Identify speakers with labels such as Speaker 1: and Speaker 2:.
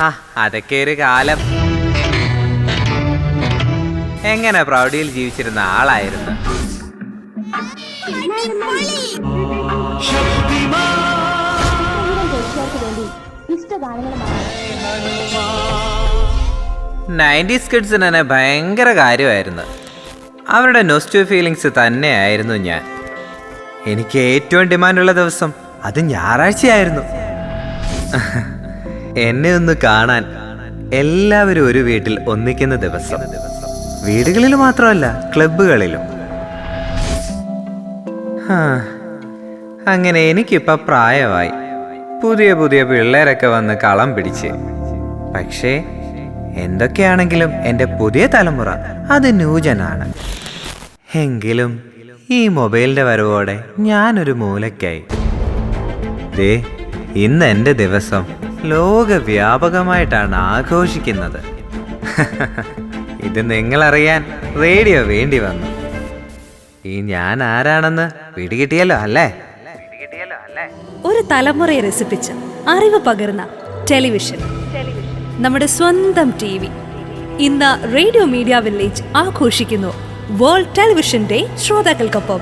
Speaker 1: ആ അതൊക്കെ ഒരു കാലം. എങ്ങനെ പ്രൗഢിയിൽ ജീവിച്ചിരുന്ന ആളായിരുന്നു. നയൻറ്റീസ് കിഡ്സിന് തന്നെ ഭയങ്കര കാര്യമായിരുന്നു. അവരുടെ നൊസ്റ്റു ഫീലിങ്സ് തന്നെയായിരുന്നു ഞാൻ. എനിക്ക് ഏറ്റവും ഡിമാൻഡുള്ള ദിവസം അത് ഞായറാഴ്ചയായിരുന്നു. എന്നെ ഒന്ന് കാണാൻ എല്ലാവരും ഒരു വീട്ടിൽ ഒന്നിക്കുന്ന ദിവസം. വീടുകളിൽ മാത്രമല്ല, ക്ലബ്ബുകളിലും. അങ്ങനെ എനിക്കിപ്പോൾ പ്രായമായി. പുതിയ പുതിയ പിള്ളേരൊക്കെ വന്ന് കളം പിടിച്ച്. പക്ഷേ എന്തൊക്കെയാണെങ്കിലും എൻ്റെ പുതിയ തലമുറ അത് ന്യൂജനാണ്. എങ്കിലും ഈ മൊബൈലിൻ്റെ വരവോടെ ഞാനൊരു മൂലയ്ക്കായി. ദേ, ഇന്ന് എൻ്റെ ദിവസം ലോകവ്യാപകമായിട്ടാണ് ആഘോഷിക്കുന്നത്. ഇത് നിങ്ങളറിയാൻ റേഡിയോ വേണ്ടി വന്നു. ഈ ഞാൻ ആരാണെന്ന് പിടികിട്ടിയല്ലോ അല്ലേ?
Speaker 2: ഒരു തലമുറയെ രസിപ്പിച്ച് അറിവ് പകർന്ന ടെലിവിഷൻ, നമ്മുടെ സ്വന്തം TV. ഇന്ന് റേഡിയോ മീഡിയ വില്ലേജ് ആഘോഷിക്കുന്നു വേൾഡ് ടെലിവിഷൻ ഡേ ശ്രോതാക്കൾക്കൊപ്പം.